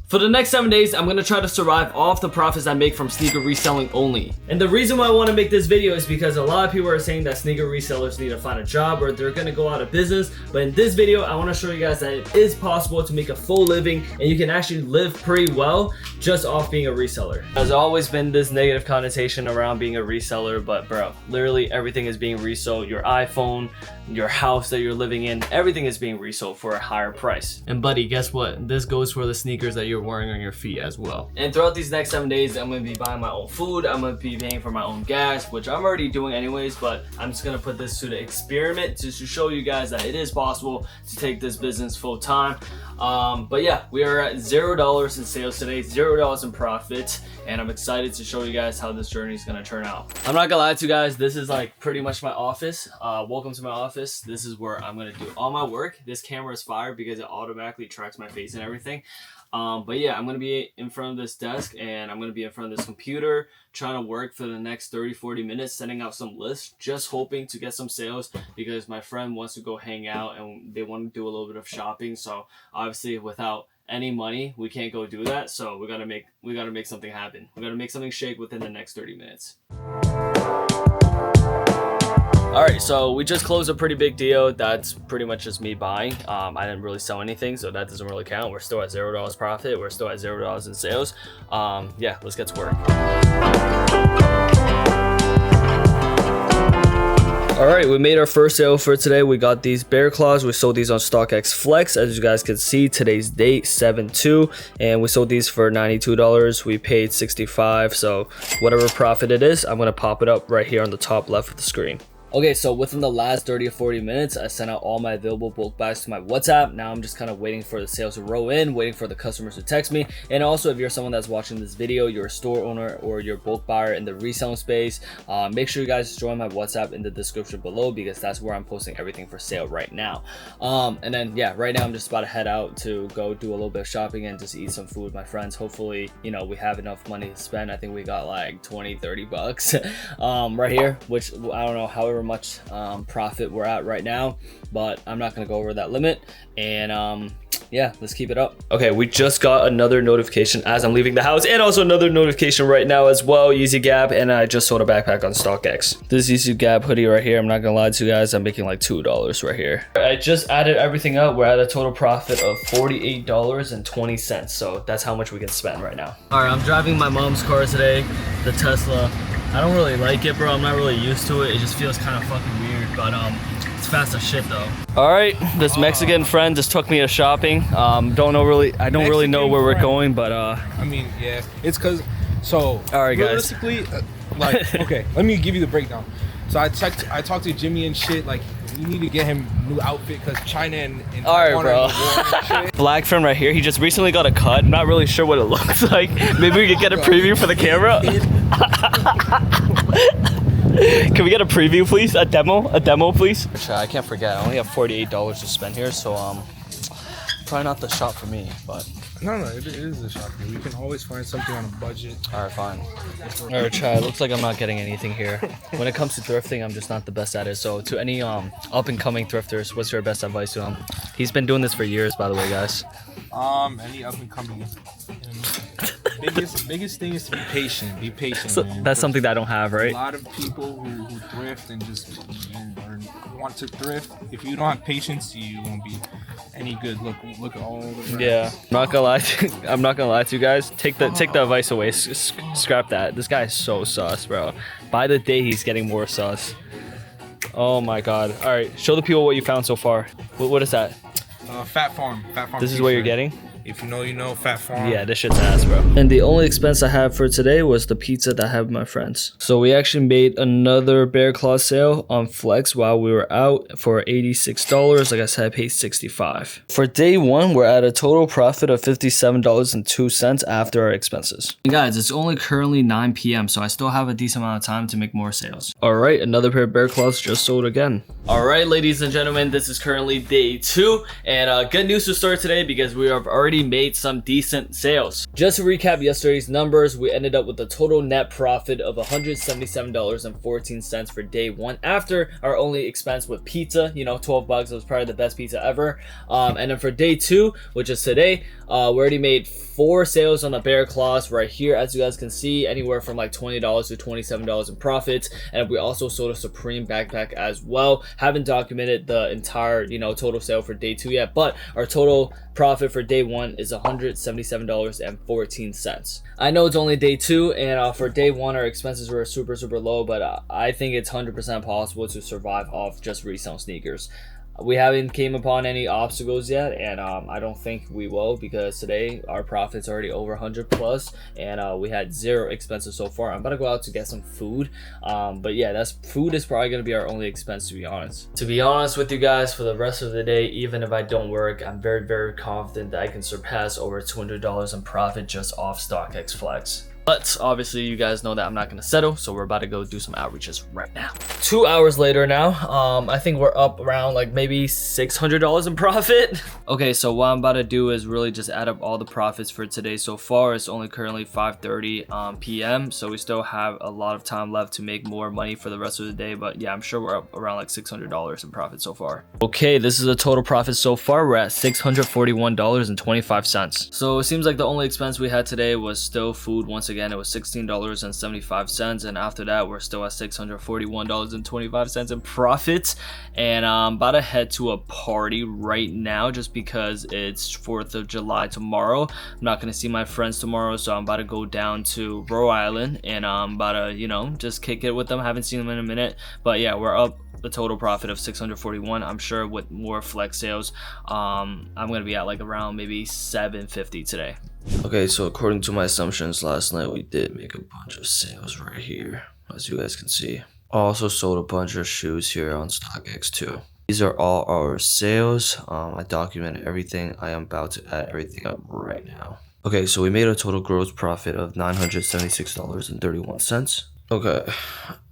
For the next 7 days, I'm gonna try to survive off the profits I make from sneaker reselling only. And the reason why I want to make this video is because a lot of people are saying that sneaker resellers need to find a job or they're gonna go out of business. But in this video, I want to show you guys that it is possible to make a full living and you can actually live pretty well just off being a reseller. There's always been this negative connotation around being a reseller, but bro, literally everything is being resold. Your iPhone, your house that you're living in, everything is being resold for a higher price. And buddy, guess what? This goes for the sneakers that you're wearing on your feet as well. And throughout these next 7 days, I'm gonna be buying my own food. I'm gonna be paying for my own gas, which I'm already doing anyways, but I'm just gonna put this to the experiment just to show you guys that it is possible to take this business full time. But yeah, we are at $0 in sales today, $0 in profit, and I'm excited to show you guys how this journey is gonna turn out. I'm not gonna lie to you guys, this is like pretty much my office. Welcome to my office. This is where I'm gonna do all my work. This camera is fire because it automatically tracks my face and everything. But yeah, I'm gonna be in front of this desk and I'm gonna be in front of this computer trying to work for the next 30-40 minutes, sending out some lists, just hoping to get some sales because my friend wants to go hang out and they want to do a little bit of shopping. So obviously without any money, we can't go do that. So we gotta make something happen. We gotta make something shake within the next 30 minutes. Alright, so we just closed a pretty big deal. That's pretty much just me buying. I didn't really sell anything, so that doesn't really count. We're still at $0 profit. We're still at $0 in sales. Yeah, let's get to work. Alright, we made our first sale for today. We got these bear claws. We sold these on StockX Flex. As you guys can see, today's date 7/2, and we sold these for $92. We paid $65, so whatever profit it is, I'm gonna pop it up right here on the top left of the screen. Okay, so within the last 30 or 40 minutes, I sent out all my available bulk buys to my WhatsApp. Now I'm just kind of waiting for the sales to roll in, waiting for the customers to text me. And also, if you're someone that's watching this video, you're a store owner or you're a bulk buyer in the reselling space, make sure you guys join my WhatsApp in the description below because that's where I'm posting everything for sale right now. And then, yeah, right now I'm just about to head out to go do a little bit of shopping and just eat some food with my friends. Hopefully, you know, we have enough money to spend. I think we got like 20-30 bucks right here, which I don't know however much profit we're at right now, but I'm not gonna go over that limit. And yeah, let's keep it up. Okay, we just got another notification as I'm leaving the house, and also another notification right now as well. Yeezy Gap, and I just sold a backpack on StockX. This Yeezy Gap hoodie right here, I'm not gonna lie to you guys, I'm making like $2 right here. I just added everything up. We're at a total profit of $48.20, so that's how much we can spend right now. All right, I'm driving my mom's car today, the Tesla. I don't really like it, bro. I'm not really used to it. It just feels kind of fucking weird, but it's fast as shit though. All right, this Mexican friend just took me to shopping. I don't really know where we're going, but I mean, yeah, it's cause so. All right, guys. Realistically, like, okay, let me give you the breakdown. So I talked to Jimmy and shit. Like, we need to get him a new outfit because China and all right, bro. Black friend right here. He just recently got a cut. I'm not really sure what it looks like. Maybe we could get a preview for the camera. Can we get a preview, please? A demo, please. I can't forget. I only have $48 to spend here, so probably not the shop for me, but. No, it is a shop. We can always find something on a budget. All right, fine. All right, try. Looks like I'm not getting anything here. When it comes to thrifting, I'm just not the best at it. So to any up-and-coming thrifters, what's your best advice to him? He's been doing this for years, by the way, guys. Any up-and-coming. Biggest thing is to be patient. Be patient. So man. That's something that I don't have, right? A lot of people who thrift and just or want to thrift. If you don't have patience, you won't be any good. Look at all the. Yeah, I'm not gonna lie to you guys. Take the advice away. Scrap that. This guy is so sus, bro. By the day, he's getting more sus. Oh my god. All right, show the people what you found so far. What is that? Fat Farm. This is what you're getting? If you know, you know. Fat Farm. Yeah, this shit's ass, bro. And the only expense I had for today was the pizza that I had with my friends. So we actually made another bear claw sale on Flex while we were out for $86. Like I said, I paid $65. For day one, we're at a total profit of $57.02 after our expenses. And guys, it's only currently 9 p.m. so I still have a decent amount of time to make more sales. All right, another pair of bear claws just sold again. All right, ladies and gentlemen, this is currently day 2, and good news to start today because we have already already made some decent sales. Just to recap yesterday's numbers, we ended up with a total net profit of $177.14 for day one after our only expense with pizza. You know, 12 bucks. It was probably the best pizza ever. And then for day two, which is today, we already made 4 sales on the bear claws right here, as you guys can see, anywhere from like $20 to $27 in profits. And we also sold a Supreme backpack as well. Haven't documented the entire, you know, total sale for day two yet, but our total profit for day one is $177.14. I know it's only day two, and for day one our expenses were super low, but I think it's 100% possible to survive off just resale sneakers. We haven't came upon any obstacles yet, and I don't think we will, because today our profit's already over 100 plus, and we had 0 expenses so far. I'm about to go out to get some food, but yeah, food is probably going to be our only expense, to be honest. To be honest with you guys, for the rest of the day, even if I don't work, I'm very confident that I can surpass over $200 in profit just off StockX Flex. But obviously you guys know that I'm not going to settle, so we're about to go do some outreaches right now. 2 hours later now, I think we're up around like maybe $600 in profit. Okay, so what I'm about to do is really just add up all the profits for today so far. It's only currently 5:30 p.m. so we still have a lot of time left to make more money for the rest of the day. But yeah, I'm sure we're up around like $600 in profit so far. Okay, this is the total profit so far. We're at $641.25. So it seems like the only expense we had today was still food. Once again, it was $16.75, and after that we're still at $641.25 in profit. And I'm about to head to a party right now just because it's 4th of July tomorrow. I'm not gonna see my friends tomorrow, so I'm about to go down to Rhode Island, and I'm about to, you know, just kick it with them. Haven't seen them in a minute, but yeah, we're up the total profit of 641. I'm sure with more flex sales, I'm gonna be at like around maybe 750 today. Okay, so according to my assumptions, last night we did make a bunch of sales right here, as you guys can see. I also sold a bunch of shoes here on StockX too. These are all our sales. I documented everything. I am about to add everything up right now. Okay, so we made a total gross profit of $976.31. Okay,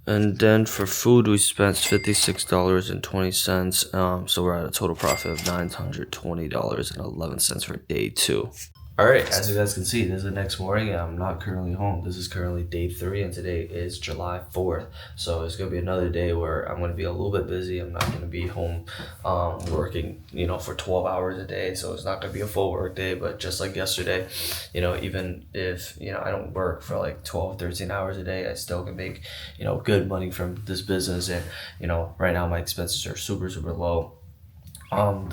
and then for food we spent $56.20. So we're at a total profit of $920.11 for day two. Alright, as you guys can see, this is the next morning. I'm not currently home. This is currently day 3, and today is July 4th. So it's going to be another day where I'm going to be a little bit busy. I'm not going to be home working, you know, for 12 hours a day. So it's not going to be a full work day. But just like yesterday, you know, even if, you know, I don't work for like 12, 13 hours a day, I still can make, you know, good money from this business. And, you know, right now my expenses are super low.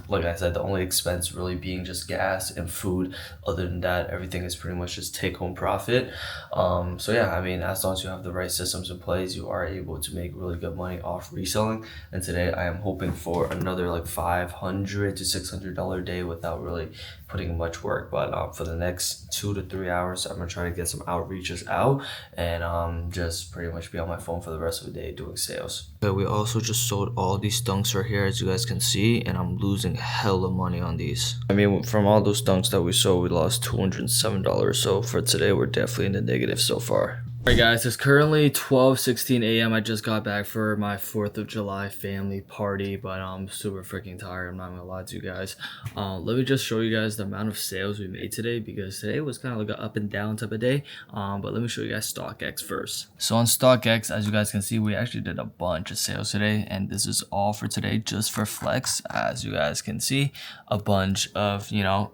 Like I said, the only expense really being just gas and food. Other than that, everything is pretty much just take-home profit. So yeah, I mean, as long as you have the right systems in place, you are able to make really good money off reselling. And today I am hoping for another like $500 to $600 day without really putting much work. But for the next 2 to 3 hours, I'm gonna try to get some outreaches out and just pretty much be on my phone for the rest of the day doing sales. Okay, we also just sold all these dunks right here, as you guys can see, and I'm losing hella money on these. I mean, from all those dunks that we sold, we lost $207. So for today, we're definitely in the negative so far. Alright guys, it's currently 12:16 a.m. I just got back for my 4th of July family party, but I'm super freaking tired. I'm not gonna lie to you guys. Let me just show you guys the amount of sales we made today, because today was kind of like an up and down type of day. But let me show you guys StockX first. So on StockX, as you guys can see, we actually did a bunch of sales today, and this is all for today just for Flex. As you guys can see, a bunch of, you know,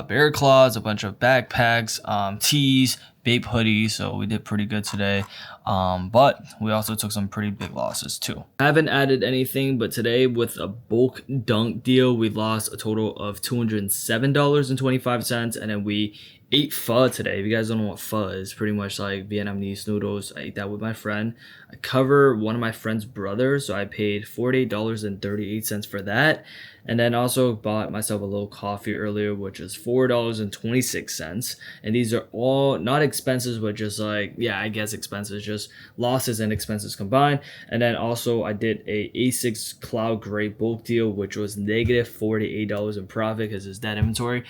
bear claws, a bunch of backpacks, tees, vape hoodies. So we did pretty good today, but we also took some pretty big losses too. I haven't added anything, but today with a bulk dunk deal, we lost a total of $207.25, and then we ate pho today. If you guys don't know what pho is, pretty much like Vietnamese noodles. I ate that with my friend. I cover one of my friend's brothers, so I paid $48.38 for that. And then also bought myself a little coffee earlier, which is $4.26. And these are all not expenses, but just like, yeah, I guess expenses, just losses and expenses combined. And then also I did a A6 Cloud Gray bulk deal, which was negative $48 in profit because it's that inventory.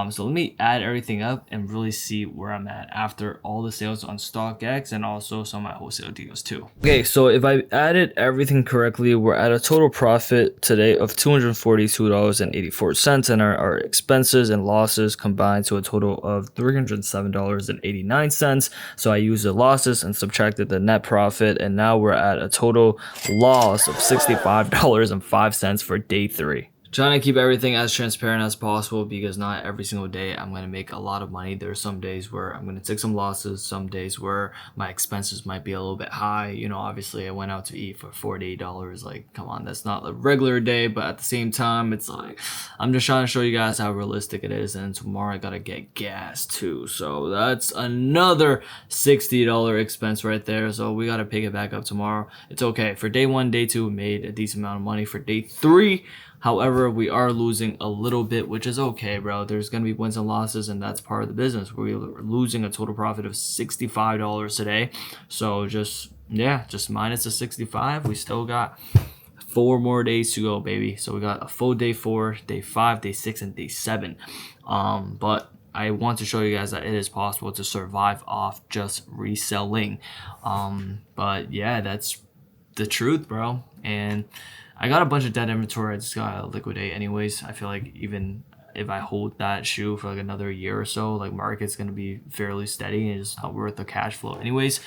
So let me add everything up and really see where I'm at after all the sales on StockX and also some of my wholesale deals too. Okay, so if I added everything correctly, we're at a total profit today of $240 $42.84, and our expenses and losses combined to a total of $307.89. So I used the losses and subtracted the net profit, and now we're at a total loss of $65.05 for day 3. Trying to keep everything as transparent as possible because not every single day I'm going to make a lot of money. There are some days where I'm going to take some losses, some days where my expenses might be a little bit high. You know, obviously I went out to eat for $48. Like, come on, that's not a regular day, but at the same time, it's like, I'm just trying to show you guys how realistic it is. And tomorrow I got to get gas too. So that's another $60 expense right there. So we got to pick it back up tomorrow. It's okay. For day 1, day 2, we made a decent amount of money. For day 3, however, we are losing a little bit, which is okay, bro. There's going to be wins and losses, and that's part of the business. We're losing a total profit of $65 today. So just minus the 65. We still got 4 more days to go, baby. So we got a full day 4, day 5, day 6, and day 7. But I want to show you guys that it is possible to survive off just reselling. But yeah, that's the truth, bro. And I got a bunch of dead inventory. I just gotta liquidate anyways. I feel like even if I hold that shoe for like another year or so, like market's gonna be fairly steady and it's not worth the cash flow anyways.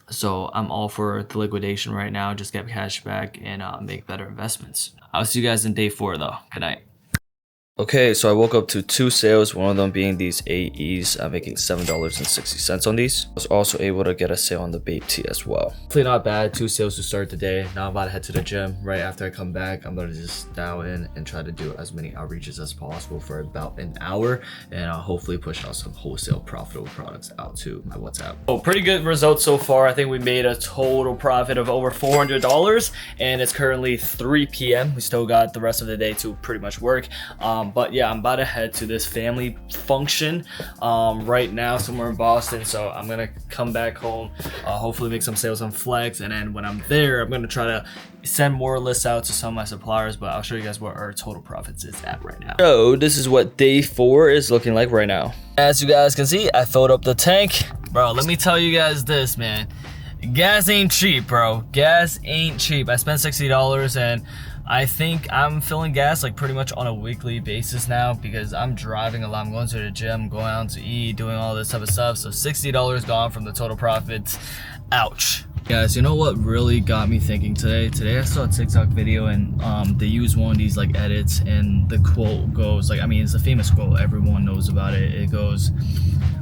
So I'm all for the liquidation right now. Just get cash back and make better investments. I'll see you guys in day 4 though. Good night. Okay, so I woke up to 2 sales, one of them being these AEs. I'm making $7.60 on these. I was also able to get a sale on the Babe Tee as well. Hopefully not bad, 2 sales to start the day. Now I'm about to head to the gym. Right after I come back, I'm gonna just dial in and try to do as many outreaches as possible for about an hour, and I'll hopefully push out some wholesale profitable products out to my WhatsApp. Oh, pretty good results so far. I think we made a total profit of over $400, and it's currently 3 p.m. We still got the rest of the day to pretty much work. But yeah, I'm about to head to this family function right now somewhere in Boston. So I'm gonna come back home, hopefully make some sales on Flex, and then when I'm there, I'm gonna try to send more lists out to some of my suppliers. But I'll show you guys what our total profits is at right now. So this is what day 4 is looking like right now. As you guys can see, I filled up the tank. Bro, let me tell you guys this, man. Gas ain't cheap, bro. Gas ain't cheap. I spent $60 and I think I'm filling gas like pretty much on a weekly basis now because I'm driving a lot. I'm going to the gym, going out to eat, doing all this type of stuff. So $60 gone from the total profits. Ouch. Guys, you know what really got me thinking today? Today I saw a TikTok video and they use one of these like edits, and the quote goes like, I mean, it's a famous quote, everyone knows about it. It goes,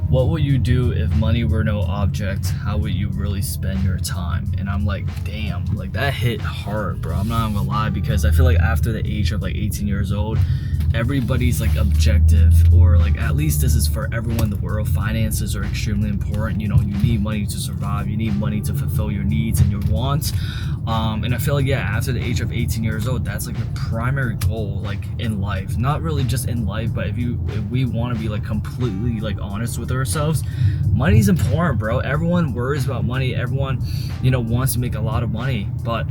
what would you do if money were no object? How would you really spend your time? And I'm like, damn, like that hit hard, bro. I'm not gonna lie, because I feel like after the age of like 18 years old, everybody's like objective, or like at least this is for everyone in the world. Finances are extremely important. You know, you need money to survive. You need money to fulfill your needs and your wants. And I feel like, yeah, after the age of 18 years old, that's like your primary goal, like in life. Not really just in life, but if we want to be like completely like honest with ourselves, money's important, bro. Everyone worries about money. Everyone, you know, wants to make a lot of money, but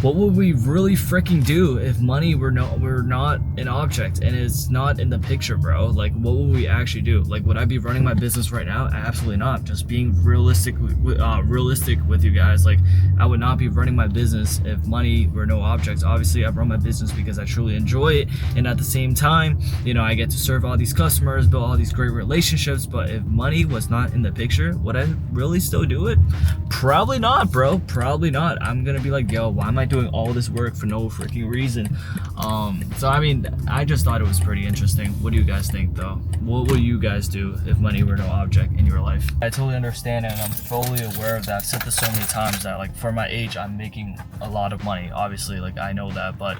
what would we really freaking do if money were not an object and it's not in the picture, bro? Like, what would we actually do? Like, would I be running my business right now? Absolutely not. Just being realistic with you guys. Like, I would not be running my business if money were no object. Obviously, I run my business because I truly enjoy it, and at the same time, you know, I get to serve all these customers, build all these great relationships. But if money was not in the picture, would I really still do it? Probably not, bro. Probably not. I'm gonna be like, yo, why am I doing all this work for no freaking reason? So I mean, I just thought it was pretty interesting. What do you guys think though? What would you guys do if money were no object in your life? I totally understand it, and I'm fully aware of that. I've said this so many times that like for my age, I'm making a lot of money. Obviously, like I know that, but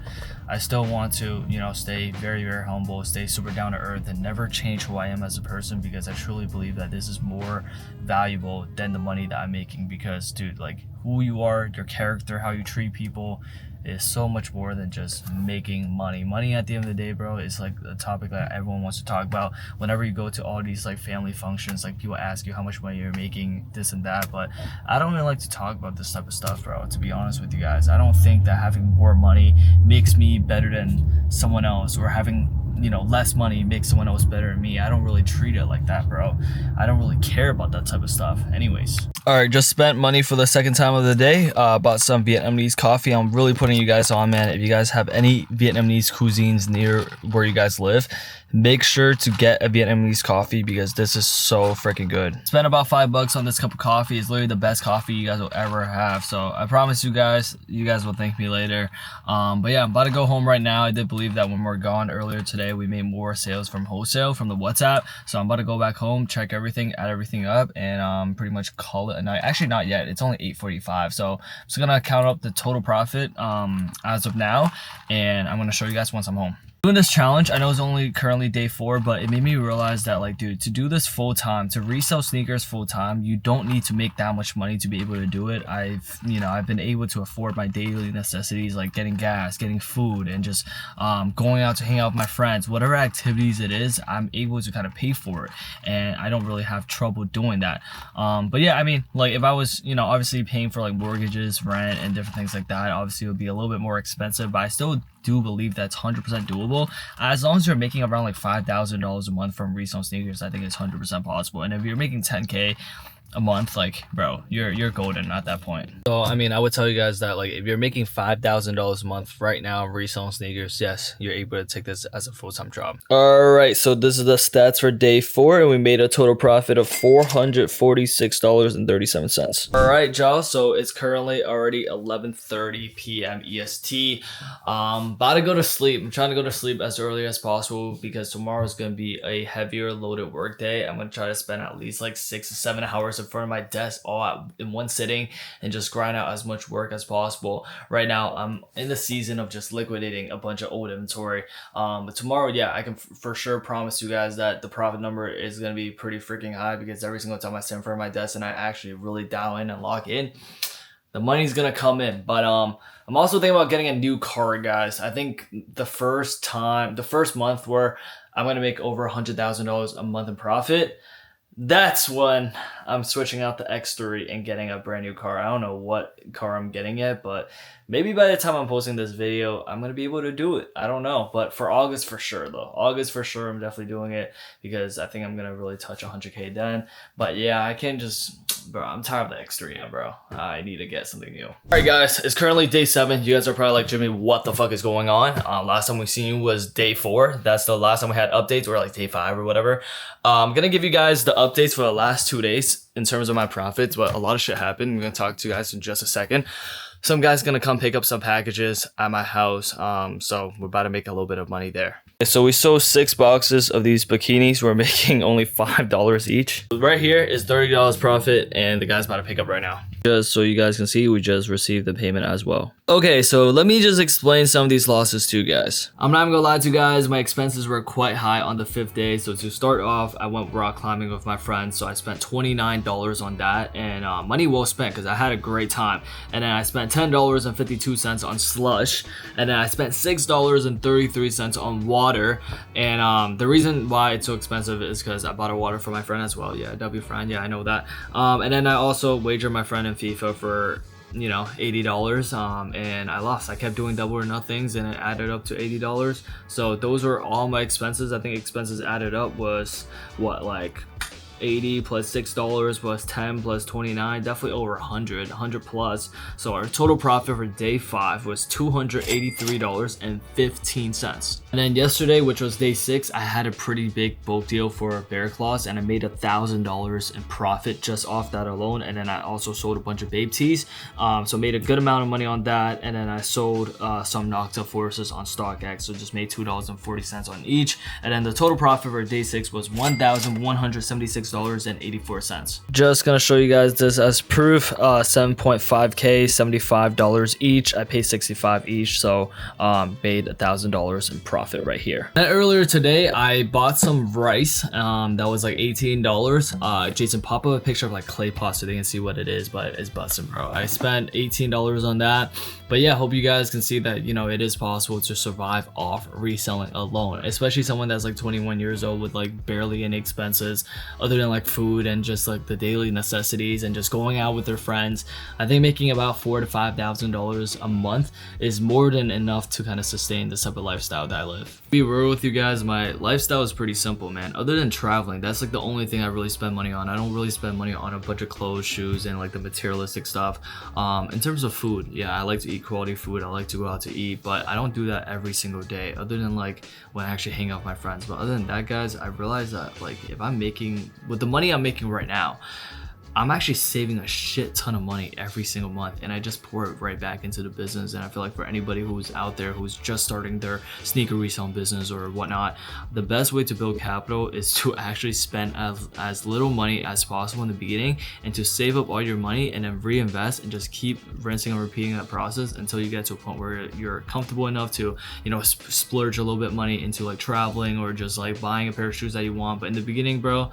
I still want to, you know, stay very, very humble, stay super down to earth, and never change who I am as a person, because I truly believe that this is more valuable than the money that I'm making. Because, dude, like who you are, your character, how you treat people is so much more than just making money. Money at the end of the day, bro, is like a topic that everyone wants to talk about. Whenever you go to all these like family functions, like people ask you how much money you're making, this and that, but I don't really like to talk about this type of stuff, bro, to be honest with you guys. I don't think that having more money makes me better than someone else, or having, you know, less money makes someone else better than me. I don't really treat it like that, bro. I don't really care about that type of stuff anyways. All right, just spent money for the second time of the day. Bought some Vietnamese coffee. I'm really putting you guys on, man. If you guys have any Vietnamese cuisines near where you guys live, make sure to get a Vietnamese coffee because this is so freaking good. Spent about $5 on this cup of coffee. It's literally the best coffee you guys will ever have. So I promise you guys will thank me later. But yeah, I'm about to go home right now. I did believe that when we're gone earlier today, we made more sales from wholesale from the WhatsApp. So I'm about to go back home, check everything, add everything up, and pretty much call it a night. Actually, not yet. It's only 8:45. So I'm just gonna count up the total profit as of now, and I'm gonna show you guys once I'm home. Doing this challenge, I know it's only currently day 4, but it made me realize that, like, dude, to do this full time, to resell sneakers full time, you don't need to make that much money to be able to do it. I've been able to afford my daily necessities, like getting gas, getting food, and just going out to hang out with my friends. Whatever activities it is, I'm able to kind of pay for it, and I don't really have trouble doing that. But yeah, I mean, like, if I was, obviously paying for like mortgages, rent, and different things like that, obviously it would be a little bit more expensive, but I still do believe that's 100% doable. As long as you're making around like $5,000 a month from reselling sneakers, I think it's 100% possible. And if you're making 10K a month, like, bro, you're golden at that point. So I mean, I would tell you guys that, like, if you're making $5,000 a month right now reselling sneakers, yes, you're able to take this as a full-time job. All right, so this is the stats for day 4, and we made a total profit of $446.37. All right, y'all, so it's currently already 11:30 p.m. EST. About to go to sleep. I'm trying to go to sleep as early as possible because tomorrow is going to be a heavier loaded work day. I'm going to try to spend at least like 6 to 7 hours in front of my desk all in one sitting and just grind out as much work as possible. Right now, I'm in the season of just liquidating a bunch of old inventory. But tomorrow, yeah, I can for sure promise you guys that the profit number is going to be pretty freaking high because every single time I sit in front of my desk and I actually really dial in and lock in, the money's going to come in. But I'm also thinking about getting a new car, guys. I think the first month where I'm going to make over $100,000 a month in profit, that's when I'm switching out the X3 and getting a brand new car. I don't know what car I'm getting yet, but maybe by the time I'm posting this video, I'm going to be able to do it. I don't know, but for August for sure, though. August for sure, I'm definitely doing it because I think I'm going to really touch 100K then. But yeah, I can't just... Bro, I'm tired of the X3 now, bro. I need to get something new. All right, guys, it's currently day 7. You guys are probably like, Jimmy, what the fuck is going on? Last time we seen you was day 4. That's the last time we had updates, or like day 5 or whatever. I'm gonna give you guys the updates for the last 2 days in terms of my profits, but a lot of shit happened. I'm gonna talk to you guys in just a second. Some guy's gonna come pick up some packages at my house, so we're about to make a little bit of money there. So we sold 6 boxes of these bikinis. We're making only $5 each. Right here is $30 profit, and the guy's about to pick up right now. Just so you guys can see, we just received the payment as well. Okay, so let me just explain some of these losses to you guys. I'm not even gonna lie to you guys, my expenses were quite high on the 5th day. So to start off, I went rock climbing with my friends, so I spent $29 on that, and money well spent because I had a great time. And then I spent $10.52 on slush, and then I spent $6.33 on water. And the reason why it's so expensive is because I bought a water for my friend as well. Yeah, W friend, yeah, I know that. And then I also wagered my friend in FIFA for $80, and I lost. I kept doing double or nothings, and it added up to $80. So those were all my expenses. I think expenses added up was what, like 80 plus $6 plus 10 plus 29, definitely over 100 plus. So our total profit for day 5 was $283.15. And then yesterday, which was day 6, I had a pretty big bulk deal for Bear Claws, and I made $1,000 in profit just off that alone. And then I also sold a bunch of babe tees, so made a good amount of money on that. And then I sold some Nocta Forces on StockX, so just made $2.40 on each. And then the total profit for day 6 was $1,176.84. Just gonna show you guys this as proof. 7.5K, $75 each. I paid $65 each, so made $1,000 in profit right here. And earlier today, I bought some rice that was like $18. Jason, pop up a picture of like clay pot so they can see what it is, but it's busting, bro. I spent $18 on that. But yeah, hope you guys can see that, it is possible to survive off reselling alone, especially someone that's like 21 years old with like barely any expenses other other than like food and just like the daily necessities and just going out with their friends, I think making about $4,000 to $5,000 a month is more than enough to kind of sustain this type of lifestyle that I live. To be real with you guys, my lifestyle is pretty simple, man. Other than traveling, that's like the only thing I really spend money on. I don't really spend money on a bunch of clothes, shoes, and like the materialistic stuff. In terms of food, yeah, I like to eat quality food. I like to go out to eat, but I don't do that every single day, other than like when I actually hang out with my friends. But other than that, guys, I realize that like if I'm making, with the money I'm making right now, I'm actually saving a shit ton of money every single month, and I just pour it right back into the business. And I feel like for anybody who's out there who's just starting their sneaker reselling business or whatnot, the best way to build capital is to actually spend as little money as possible in the beginning, and to save up all your money and then reinvest and just keep rinsing and repeating that process until you get to a point where you're comfortable enough to, you know, splurge a little bit money into like traveling or just like buying a pair of shoes that you want. But in the beginning, bro,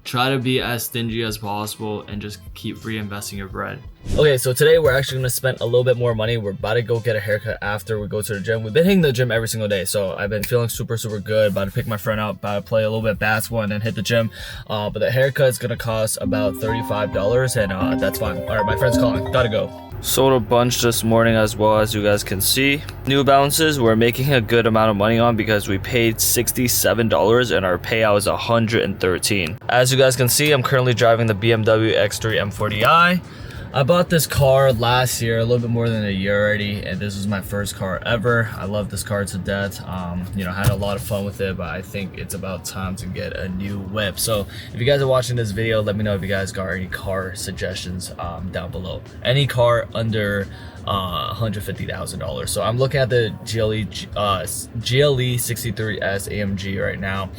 try to be as stingy as possible and just keep reinvesting your bread. Okay, so today we're actually gonna spend a little bit more money. We're about to go get a haircut after we go to the gym. We've been hitting the gym every single day, so I've been feeling super good. About to pick my friend up, about to play a little bit of basketball and then hit the gym. But the haircut is gonna cost about $35, and that's fine. All right, my friend's calling, gotta go. Sold a bunch this morning as well, as you guys can see. New Balances we're making a good amount of money on because we paid $67 and our payout is $113. As you guys can see, I'm currently driving the BMW X3 M40i. I bought this car last year, a little bit more than a year already, and this was my first car ever. I love this car to death. You know, had a lot of fun with it, but I think it's about time to get a new whip. So if you guys are watching this video, let me know if you guys got any car suggestions down below. Any car under $150,000. So I'm looking at the GLE 63S AMG right now.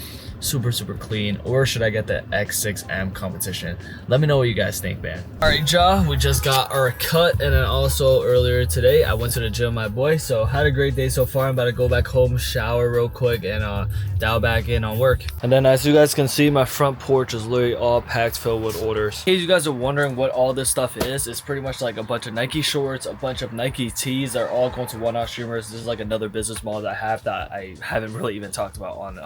Super clean. Or should I get the X6M competition? Let me know what you guys think, man. All right, y'all, we just got our cut, and then also earlier today I went to the gym, my boy. So had a great day so far. I'm about to go back home, shower real quick, and dial back in on work. And then as you guys can see, my front porch is literally all packed filled with orders. In case you guys are wondering what all this stuff is, it's pretty much like a bunch of Nike shorts, a bunch of Nike tees that are all going to one-off streamers. This is like another business model that I have that I haven't really even talked about on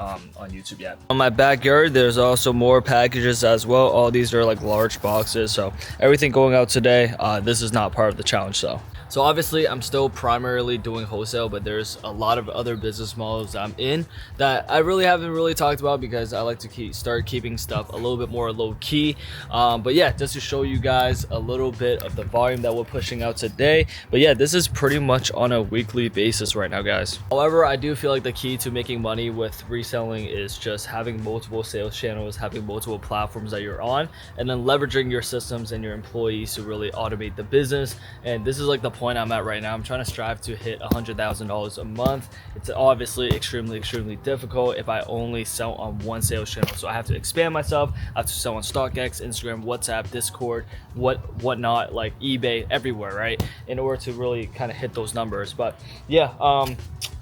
YouTube yet. On my backyard, there's also more packages as well. All these are like large boxes, so everything going out today. This is not part of the challenge though. So obviously I'm still primarily doing wholesale, but there's a lot of other business models I'm in that I really haven't talked about because I like to start keeping stuff a little bit more low key. But yeah, just to show you guys a little bit of the volume that we're pushing out today. But yeah, this is pretty much on a weekly basis right now, guys. However, I do feel like the key to making money with reselling is just having multiple sales channels, having multiple platforms that you're on, and then leveraging your systems and your employees to really automate the business. And this is like the point I'm at right now. I'm trying to strive to hit $100,000 a month. It's obviously extremely difficult if I only sell on one sales channel. So I have to expand myself. I have to sell on StockX, Instagram, WhatsApp, Discord, whatnot, like eBay, everywhere, right? In order to really kind of hit those numbers. But yeah,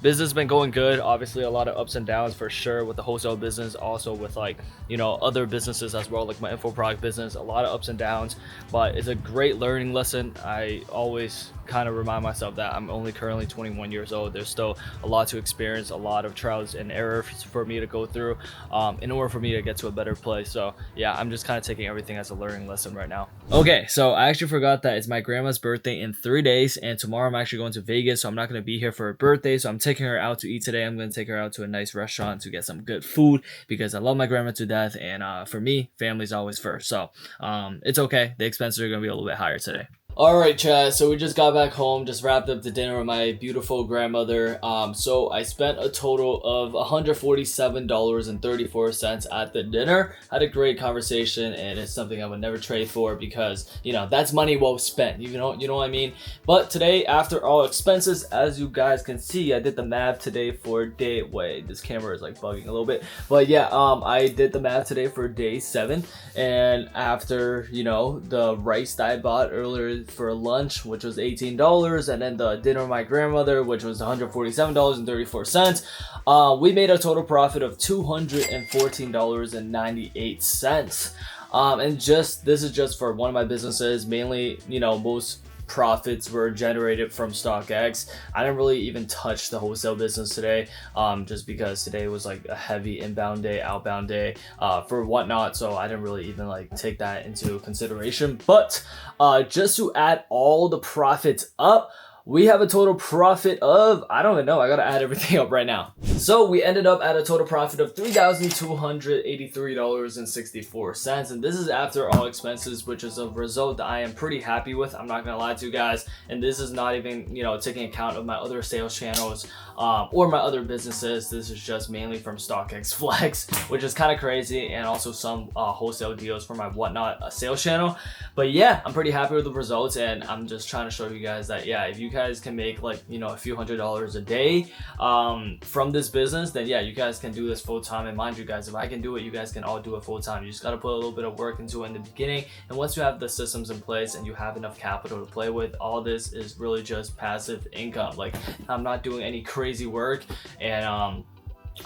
business has been going good. Obviously a lot of ups and downs for sure with the wholesale business, also with like, you know, other businesses as well, like my info product business. A lot of ups and downs, but it's a great learning lesson. I always kind of remind myself that I'm only currently 21 years old. There's still a lot to experience, a lot of trials and errors for me to go through in order for me to get to a better place. So yeah, I'm just kind of taking everything as a learning lesson right now. Okay, so I actually forgot that it's my grandma's birthday in 3 days, and tomorrow I'm actually going to Vegas, so I'm not going to be here for her birthday. So I'm taking her out to eat today. I'm going to take her out to a nice restaurant to get some good food because I love my grandma to death, and for me, family's always first. So it's okay. The expenses are going to be a little bit higher today. Alright, chat, so we just got back home, just wrapped up the dinner with my beautiful grandmother. So I spent a total of $147.34 at the dinner. Had a great conversation, and it's something I would never trade for because, you know, that's money well spent, you know what I mean? But today, after all expenses, as you guys can see, I did the math today for day, wait, this camera is like bugging a little bit. But yeah, I did the math today for day 7, and after, you know, the rice that I bought earlier for lunch, which was $18, and then the dinner with my grandmother, which was $147.34, we made a total profit of $214.98. And this is just for one of my businesses. Mainly, you know, most profits were generated from StockX. I didn't really even touch the wholesale business today, just because today was like a heavy inbound day, outbound day for whatnot, so I didn't really even like take that into consideration. But just to add all the profits up, we have a total profit of, I don't even know, I gotta add everything up right now. So we ended up at a total profit of $3,283.64, and this is after all expenses, which is a result that I am pretty happy with. I'm not gonna lie to you guys, and this is not even, you know, taking account of my other sales channels or my other businesses. This is just mainly from StockX Flex, which is kind of crazy, and also some wholesale deals for my whatnot sales channel. But yeah, I'm pretty happy with the results, and I'm just trying to show you guys that, yeah, if you guys can make like, you know, a few $100s a day from this business, then yeah, you guys can do this full time. And mind you guys, if I can do it, you guys can all do it full time. You just got to put a little bit of work into it in the beginning, and once you have the systems in place and you have enough capital to play with, all this is really just passive income. Like, I'm not doing any crazy work, and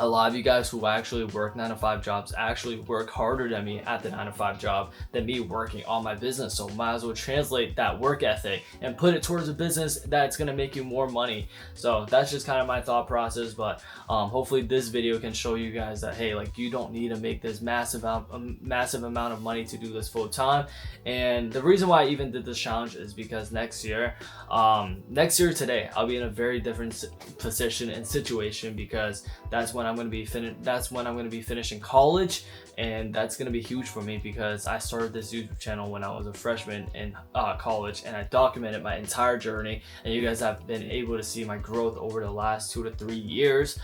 a lot of you guys who actually work 9-to-5 jobs actually work harder than me at the 9-to-5 job than me working on my business. So might as well translate that work ethic and put it towards a business that's gonna make you more money. So that's just kind of my thought process. But hopefully this video can show you guys that, hey, like, you don't need to make this massive amount of money to do this full time. And the reason why I even did this challenge is because next year today, I'll be in a very different position and situation, because that's when I'm going to be finishing college, and that's going to be huge for me, because I started this YouTube channel when I was a freshman in college, and I documented my entire journey, and you guys have been able to see my growth over the last 2 to 3 years,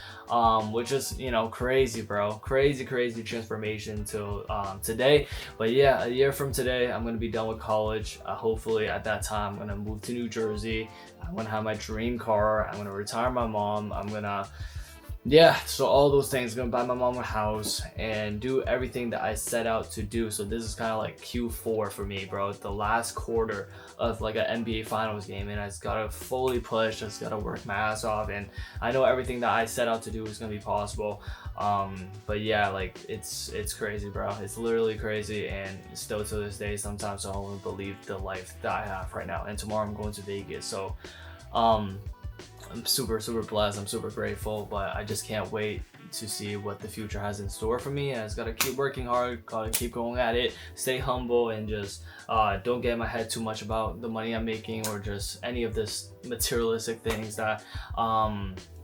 which is, you know, crazy, bro. Crazy transformation till today. But yeah, a year from today, I'm going to be done with college. Hopefully at that time, I'm going to move to New Jersey. I'm going to have my dream car. I'm going to retire my mom. I'm going to, yeah, so all those things, gonna buy my mom a house and do everything that I set out to do. So this is kind of like Q4 for me, bro. It's the last quarter of like an NBA finals game, and I just gotta fully push, just gotta work my ass off, and I know everything that I set out to do is gonna be possible. But yeah, like, it's crazy, bro. It's literally crazy, and still to this day, sometimes I don't even believe the life that I have right now. And tomorrow I'm going to Vegas, so I'm super blessed. I'm super grateful, but I just can't wait to see what the future has in store for me. And I just gotta keep working hard, gotta keep going at it, stay humble, and just don't get in my head too much about the money I'm making or just any of this materialistic things that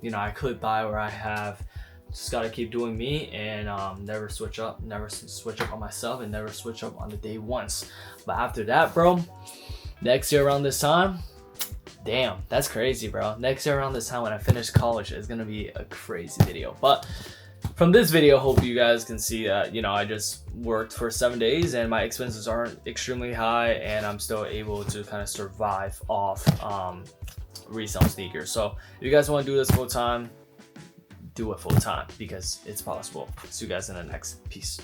you know, I could buy or I have. Just gotta keep doing me, and never switch up on myself, and never switch up on the day once. But after that, bro, next year around this time, damn, that's crazy, bro. Next year around this time when I finish college, it's gonna be a crazy video. But from this video, hope you guys can see that, you know, I just worked for 7 days and my expenses aren't extremely high, and I'm still able to kind of survive off resale sneakers. So if you guys want to do this full time, do it full time, because it's possible. See you guys in the next. Peace.